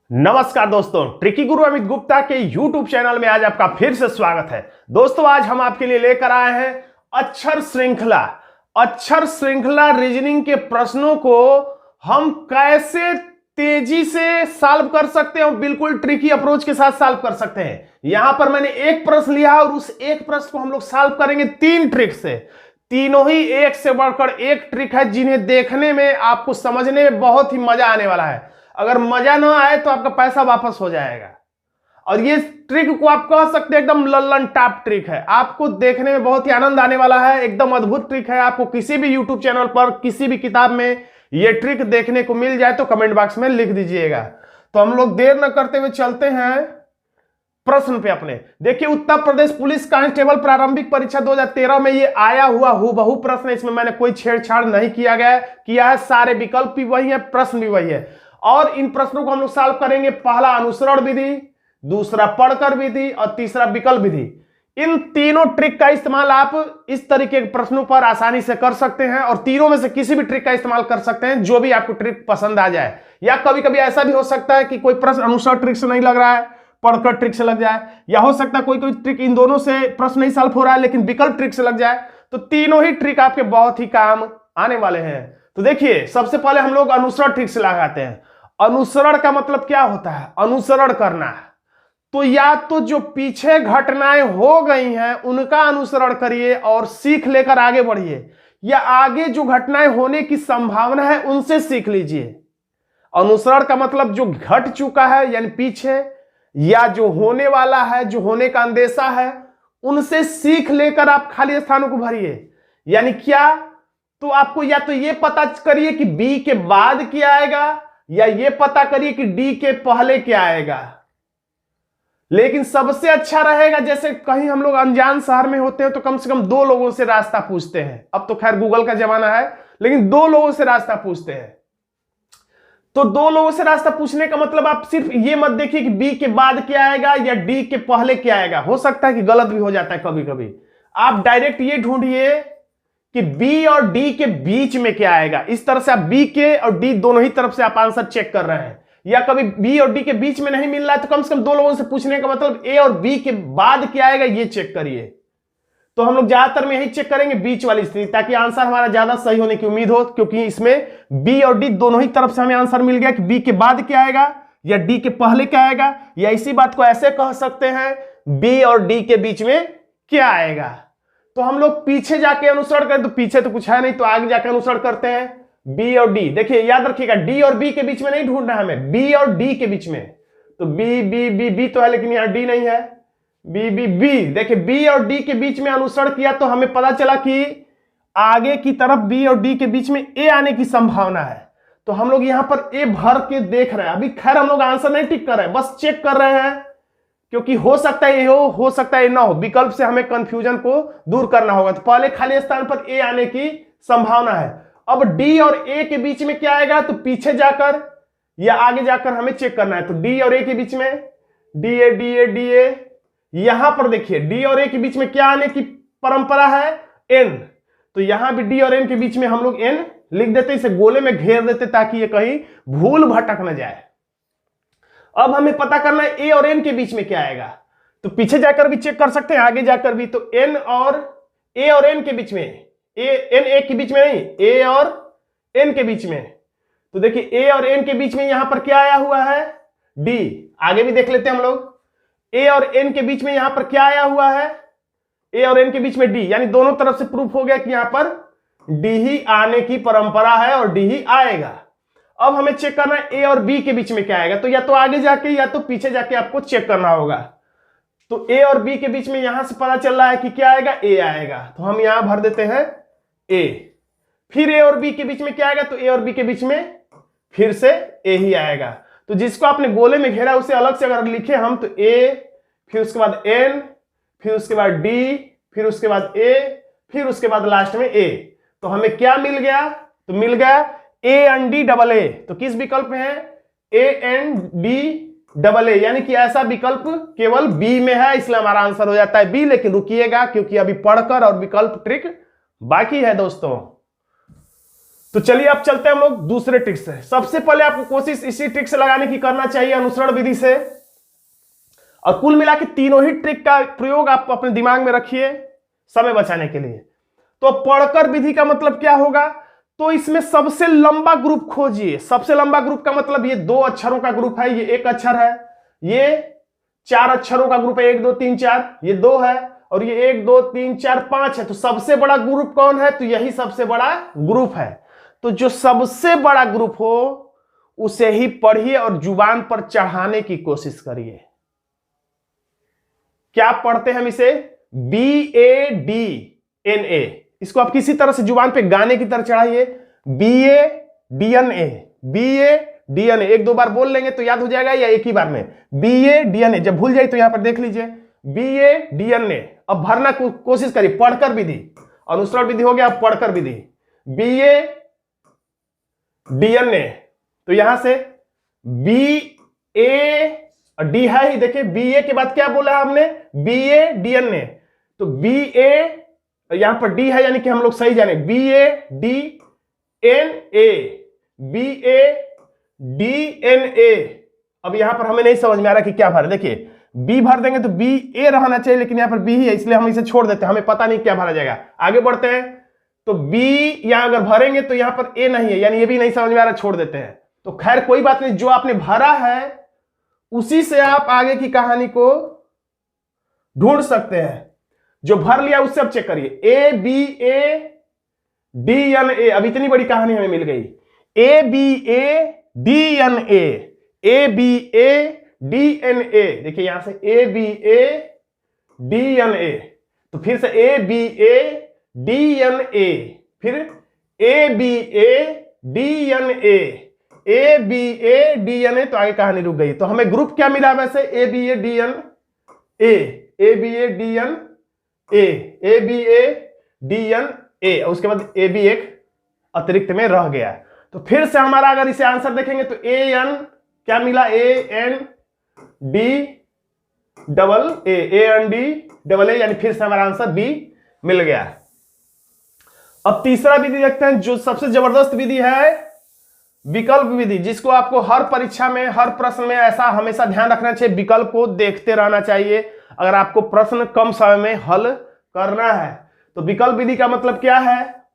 नमस्कार दोस्तों, ट्रिकी गुरु अमित गुप्ता के YouTube चैनल में आज आपका फिर से स्वागत है। दोस्तों आज हम आपके लिए लेकर आए हैं अक्षर श्रृंखला रीजनिंग के प्रश्नों को हम कैसे तेजी से सॉल्व कर सकते हैं और बिल्कुल ट्रिकी अप्रोच के साथ सॉल्व कर सकते हैं। यहां पर मैंने एक प्रश्न लिया और उस एक प्रश्न को हम लोग सॉल्व करेंगे 3 ट्रिक से। तीनों ही एक से बढ़कर एक ट्रिक है जिन्हें देखने में आपको समझने में बहुत ही मजा आने वाला है। अगर मजा ना आए तो आपका पैसा वापस हो जाएगा। और ये ट्रिक को आप कह सकते हैं एकदम लल्लन टॉप ट्रिक है, आपको देखने में बहुत ही आनंद आने वाला है। एकदम अद्भुत ट्रिक है। आपको किसी भी यूट्यूब चैनल पर किसी भी किताब में ये ट्रिक देखने को मिल जाए तो कमेंट बॉक्स में लिख दीजिएगा। तो हम लोग देर न करते हुए चलते हैं प्रश्न पे अपने। देखिए, उत्तर प्रदेश पुलिस कांस्टेबल प्रारंभिक परीक्षा 2013 में ये आया हुआ हूबहू प्रश्न। इसमें मैंने कोई छेड़छाड़ नहीं किया है। सारे विकल्प भी वही है, प्रश्न भी वही है। और इन प्रश्नों को हम लोग सॉल्व करेंगे। पहला अनुसरण विधि, दूसरा पढ़कर विधि और तीसरा विकल्प विधि। इन तीनों ट्रिक का इस्तेमाल आप इस तरीके के प्रश्नों पर आसानी से कर सकते हैं और तीनों में से किसी भी ट्रिक का इस्तेमाल कर सकते हैं जो भी आपको ट्रिक पसंद आ जाए। या कभी कभी ऐसा भी हो सकता है कि कोई प्रश्न अनुसरण ट्रिक से नहीं लग रहा है, पढ़कर ट्रिक से लग जाए। या हो सकता है कोई ट्रिक इन दोनों से प्रश्न नहीं सॉल्व हो रहा है लेकिन विकल्प ट्रिक से लग जाए। तो तीनों ही ट्रिक आपके बहुत ही काम आने वाले हैं। तो देखिए, सबसे पहले हम लोग अनुसरण ट्रिक से लगाते हैं। अनुसरण का मतलब क्या होता है? अनुसरण करना है। तो या तो जो पीछे घटनाएं हो गई हैं उनका अनुसरण करिए और सीख लेकर आगे बढ़िए, या आगे जो घटनाएं होने की संभावना है उनसे सीख लीजिए। अनुसरण का मतलब जो घट चुका है यानी पीछे, या जो होने वाला है, जो होने का अंदेशा है, उनसे सीख लेकर आप खाली स्थानों को भरिए। यानी क्या? तो आपको या तो ये पता करिए कि बी के बाद क्या आएगा, या ये पता करिए कि डी के पहले क्या आएगा। लेकिन सबसे अच्छा रहेगा, जैसे कहीं हम लोग अनजान शहर में होते हैं तो कम से कम 2 लोगों से रास्ता पूछते हैं। अब तो खैर गूगल का जमाना है, लेकिन 2 लोगों से रास्ता पूछते हैं। तो 2 लोगों से रास्ता पूछने का मतलब आप सिर्फ ये मत देखिए कि बी के बाद क्या आएगा या डी के पहले क्या आएगा। हो सकता है कि गलत भी हो जाता है कभी कभी। आप डायरेक्ट ये ढूंढिए कि बी और डी के बीच में क्या आएगा। इस तरह से आप बी के और डी दोनों ही तरफ से आप आंसर चेक कर रहे हैं। या कभी बी और डी के बीच में नहीं मिल रहा है तो कम से कम 2 लोगों से पूछने का मतलब ए और बी के बाद क्या आएगा ये चेक करिए। तो हम लोग ज्यादातर में यही चेक करेंगे, बीच वाली स्थिति, ताकि आंसर हमारा ज्यादा सही होने की उम्मीद हो। क्योंकि इसमें बी और डी दोनों ही तरफ से हमें आंसर मिल गया कि बी के बाद क्या आएगा या डी के पहले क्या आएगा। या इसी बात को ऐसे कह सकते हैं, बी और डी के बीच में क्या आएगा। तो हम लोग पीछे जाके अनुसरण करें तो पीछे तो कुछ है नहीं, तो आगे जाके अनुसरण करते हैं बी और डी। देखिए याद रखिएगा, डी और बी के बीच में नहीं ढूंढना है हमें, बी और डी के बीच में। तो बी बी बी बी तो है लेकिन यहां डी नहीं है। बी बी बी, देखिए बी और डी के बीच में अनुसरण किया तो हमें पता चला कि आगे की तरफ बी और डी के बीच में ए आने की संभावना है। तो हम लोग यहां पर ए भर के देख रहे हैं। अभी खैर हम लोग आंसर नहीं टिक कर रहे हैं, बस चेक कर रहे हैं, क्योंकि हो सकता है ये हो सकता है ये ना हो। विकल्प से हमें कंफ्यूजन को दूर करना होगा। तो पहले खाली स्थान पर ए आने की संभावना है। अब डी और ए के बीच में क्या आएगा, तो पीछे जाकर या आगे जाकर हमें चेक करना है। तो डी और ए के बीच में D A D A D A, यहां पर देखिए डी और ए के बीच में क्या आने की परंपरा है, एन। तो यहां भी डी और एन के बीच में हम लोग एन लिख देते, इसे गोले में घेर देते ताकि ये कहीं भूल भटक न जाए। अब हमें पता करना है ए और एन के बीच में क्या आएगा। तो पीछे जाकर भी चेक कर सकते हैं, आगे जाकर भी। तो एन और ए और एन के बीच में, एन ए के बीच में नहीं, ए और एन के बीच में। तो देखिए ए और एन के बीच में यहां पर क्या आया हुआ है, डी। आगे भी देख लेते हैं हम लोग, ए और एन के बीच में यहां पर क्या आया हुआ है, ए और एन के बीच में डी। यानी दोनों तरफ से प्रूफ हो गया कि यहां पर डी ही आने की परंपरा है और डी ही आएगा। अब हमें चेक करना है ए और बी के बीच में क्या आएगा। तो या तो आगे जाके या तो पीछे जाके आपको चेक करना होगा। तो ए और बी के बीच में यहां से पता चल रहा है कि क्या आएगा, ए आएगा। तो हम यहां भर देते हैं ए। फिर ए और बी के बीच में क्या आएगा, तो ए और बी के बीच में फिर से ए ही आएगा। तो जिसको आपने गोले में घेरा उसे अलग से अगर लिखे हम, तो ए, फिर उसके बाद एन, फिर उसके बाद डी, फिर उसके बाद ए, फिर उसके बाद लास्ट में ए। तो हमें क्या मिल गया, तो मिल गया A N D double A. तो किस विकल्प में है, A N D double A, यानी कि ऐसा विकल्प केवल बी में है, इसलिए हमारा आंसर हो जाता है बी। लेकिन रुकिएगा, क्योंकि अभी पढ़कर और विकल्प ट्रिक बाकी है दोस्तों। तो चलिए अब चलते हैं हम लोग दूसरे ट्रिक से। सबसे पहले आपको कोशिश इसी ट्रिक से लगाने की करना चाहिए, अनुसरण विधि से। और कुल मिला के तीनों ही ट्रिक का प्रयोग आप अपने दिमाग में रखिए समय बचाने के लिए। तो पढ़कर विधि का मतलब क्या होगा, तो इसमें सबसे लंबा ग्रुप खोजिए। सबसे लंबा ग्रुप का मतलब ये 2 अक्षरों का ग्रुप है, ये 1 अक्षर है, ये 4 अक्षरों का ग्रुप है, 1 2 3 4, ये 2 है, और ये 1 2 3 4 5 है। तो सबसे बड़ा ग्रुप कौन है, तो यही सबसे बड़ा ग्रुप है। तो जो सबसे बड़ा ग्रुप हो उसे ही पढ़िए और जुबान पर चढ़ाने की कोशिश करिए। क्या पढ़ते हैं हम इसे, BADNA। इसको आप किसी तरह से जुबान पे गाने की तरह चढ़ाइए, BADNA, BADNA। 1-2 बार बोल लेंगे तो याद हो जाएगा, या एक ही बार में BADNA। जब भूल जाए तो यहां पर देख लीजिए BADNA। अब भरना कोशिश करिए, पढ़कर विधि, अनुसरण विधि हो गया, अब पढ़कर विधि BADNA। तो यहां से BA डी है ही, देखिए BA के बाद क्या बोला है हमने, BADNA। तो BA यहां पर डी है, यानी कि हम लोग सही जाने, BADNA, BADNA। अब यहां पर हमें नहीं समझ में आ रहा कि क्या भर, देखिए बी भर देंगे तो BA रहना चाहिए, लेकिन यहां पर बी ही है, इसलिए हम इसे छोड़ देते हैं, हमें पता नहीं क्या भरा जाएगा। आगे बढ़ते हैं, तो बी यहां अगर भरेंगे तो यहां पर ए नहीं है, यानी ये भी नहीं समझ में आ रहा, छोड़ देते हैं। तो खैर कोई बात नहीं, जो आपने भरा है उसी से आप आगे की कहानी को ढूंढ सकते हैं। जो भर लिया उससे अब चेक करिए, ABADNA। अब इतनी बड़ी कहानी हमें मिल गई, ABADNA, ABADNA। देखिए यहां से ABADNA, तो फिर से ABADNA, फिर ABADNA, ABADNA। तो आगे कहानी रुक गई। तो हमें ग्रुप क्या मिला वैसे, ABADNA, ABADNA, उसके बाद AB एक अतिरिक्त में रह गया। तो फिर से हमारा अगर इसे आंसर देखेंगे तो AN क्या मिला, ANDAA, यानी फिर से हमारा आंसर B मिल गया। अब तीसरा विधि देखते हैं, जो सबसे जबरदस्त विधि है, विकल्प विधि, जिसको आपको हर परीक्षा में, हर प्रश्न में ऐसा हमेशा ध्यान रखना चाहिए, विकल्प को देखते रहना चाहिए अगर आपको प्रश्न कम समय में हल करना है। तो विकल्प विधि का मतलब क्या है,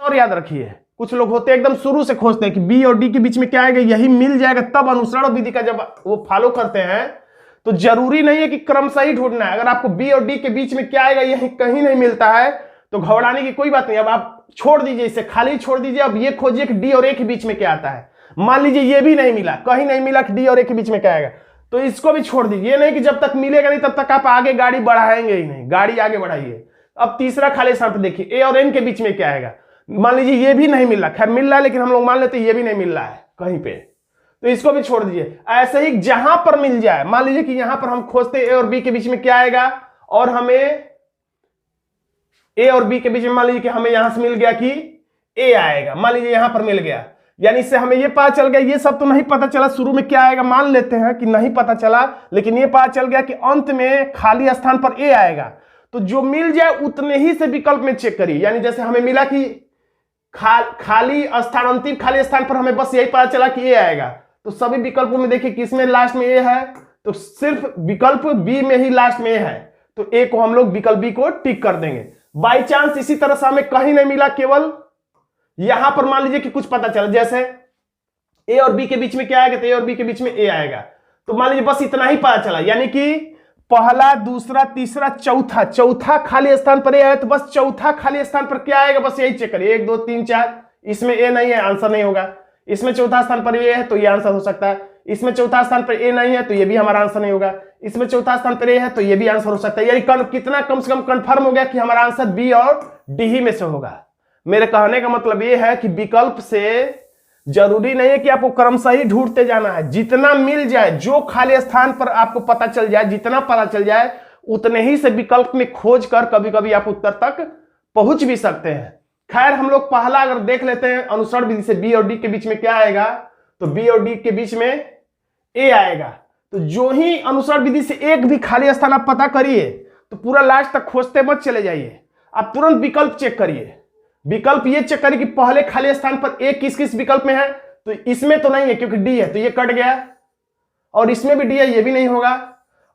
और याद रखिए, कुछ लोग होते हैं एकदम शुरू से खोजते हैं कि बी और डी के बीच में क्या आएगा, यही मिल जाएगा, तब अनुसरण विधि का जब वो फॉलो करते हैं तो जरूरी नहीं है कि क्रमशः ही ढूंढना है। अगर आपको बी और डी के बीच में क्या आएगा यही कहीं नहीं मिलता है तो घबराने की कोई बात नहीं। अब आप छोड़ दीजिए, इसे खाली छोड़ दीजिए, अब ये खोजिए कि डी और ए के बीच में क्या आता है। मान लीजिए ये भी नहीं मिला, कहीं नहीं मिला कि डी और ए के बीच में क्या आएगा, तो इसको भी छोड़ दीजिए। ये नहीं कि जब तक मिलेगा नहीं तब तक आप आगे गाड़ी बढ़ाएंगे ही नहीं, गाड़ी आगे बढ़ाइए। अब तीसरा खाली स्थान पर देखिए, ए और एन के बीच में क्या आएगा। मान लीजिए ये भी नहीं मिल रहा, खैर मिल रहा है लेकिन हम लोग मान लेते ये भी नहीं मिल रहा है कहीं पे, तो इसको भी छोड़ दीजिए। ऐसे ही जहां पर मिल जाए, मान लीजिए कि यहां पर हम खोजते ए और बी के बीच में क्या आएगा, और हमें ए और बी के बीच में मान लीजिए कि हमें यहां से मिल गया कि ए आएगा, मान लीजिए यहां पर मिल गया, यानी इससे हमें ये पता चल गया, ये सब तो नहीं पता चला शुरू में क्या आएगा, मान लेते हैं कि नहीं पता चला, लेकिन ये पता चल गया कि अंत में खाली स्थान पर ए आएगा। तो जो मिल जाए उतने ही से विकल्प में चेक करिए। यानी जैसे हमें मिला कि खाली स्थान, अंतिम खाली स्थान पर हमें बस यही पता चला कि ए आएगा, तो सभी विकल्पों में देखिए किसमें लास्ट में ए है, तो सिर्फ विकल्प बी में ही लास्ट में ए है, तो ए को हम लोग विकल्प बी को टिक कर देंगे। बाई चांस इसी तरह से हमें कहीं नहीं मिला, केवल यहां पर मान लीजिए कि कुछ पता चला, जैसे ए और बी के बीच में क्या आएगा, तो ए और बी के बीच में ए आएगा, तो मान लीजिए बस इतना ही पता चला, यानी कि पहला, दूसरा, तीसरा, चौथा खाली स्थान पर ए है, तो बस चौथा खाली स्थान पर क्या आएगा बस यही चेक करिए। 1 2 3 4, इसमें ए नहीं है, आंसर नहीं होगा। इसमें चौथा स्थान पर ए है तो ये आंसर हो सकता है। इसमें चौथा स्थान पर ए नहीं है तो ये भी हमारा आंसर नहीं होगा। इसमें चौथा स्थान पर ए है तो ये भी आंसर हो सकता है। यानी कितना कम से कम कंफर्म हो गया कि हमारा आंसर बी और डी ही में से होगा। मेरे कहने का मतलब ये है कि विकल्प से जरूरी नहीं है कि आपको क्रमशः ही ढूंढते जाना है, जितना मिल जाए, जो खाली स्थान पर आपको पता चल जाए, जितना पता चल जाए उतने ही से विकल्प में खोज कर कभी कभी आप उत्तर तक पहुंच भी सकते हैं। खैर हम लोग पहला अगर देख लेते हैं अनुसरण विधि से, बी और डी के बीच में क्या आएगा, तो बी और डी के बीच में ए आएगा। तो जो ही अनुसरण विधि से एक भी खाली स्थान आप पता करिए तो पूरा लास्ट तक खोजते मत चले जाइए, आप तुरंत विकल्प चेक करिए। विकल्प ये चेक करें कि पहले खाली स्थान पर ए किस किस विकल्प में है, तो इसमें तो नहीं है क्योंकि डी है, तो ये कट गया, और इसमें भी डी है, ये भी नहीं होगा।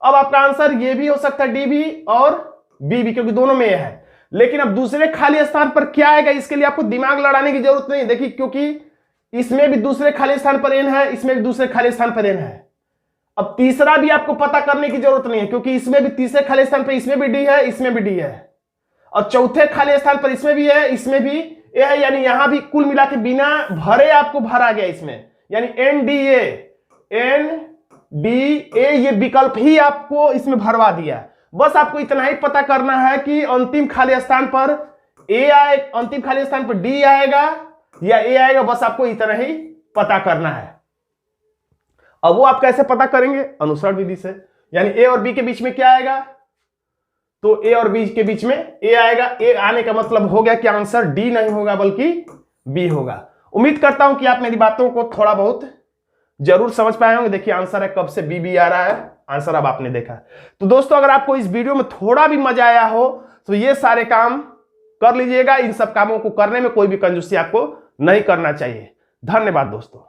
अब आपका आंसर ये भी हो सकता है, डी भी और बी भी, क्योंकि दोनों में ए है। लेकिन अब दूसरे खाली स्थान पर क्या आएगा, इसके लिए आपको दिमाग लड़ाने की जरूरत नहीं। देखिए, क्योंकि इसमें भी दूसरे खाली स्थान पर एन है, इसमें भी दूसरे खाली स्थान पर एन है। अब तीसरा भी आपको पता करने की जरूरत नहीं है, क्योंकि इसमें भी तीसरे खाली स्थान पर इसमें भी डी है, इसमें भी डी है, और चौथे खाली स्थान पर इसमें भी है, इसमें भी ए है। यानी यहां भी कुल मिला के बिना भरे आपको भरा गया इसमें, यानी एन डी ए ये विकल्प ही आपको इसमें भरवा दिया। बस आपको इतना ही पता करना है कि अंतिम खाली स्थान पर ए आए, अंतिम खाली स्थान पर डी आएगा या ए आएगा, बस आपको इतना ही पता करना है। अब वो आप कैसे पता करेंगे, अनुसरण विधि से। यानी ए और बी के बीच में क्या आएगा, तो ए और बी के बीच में ए आएगा। ए आने का मतलब हो गया कि आंसर डी नहीं होगा बल्कि बी होगा। उम्मीद करता हूं कि आप मेरी बातों को थोड़ा बहुत जरूर समझ पाए होंगे। देखिए आंसर है कब से बी आ रहा है, आंसर अब आपने देखा। तो दोस्तों, अगर आपको इस वीडियो में थोड़ा भी मजा आया हो तो ये सारे काम कर लीजिएगा। इन सब कामों को करने में कोई भी कंजूसी आपको नहीं करना चाहिए। धन्यवाद दोस्तों।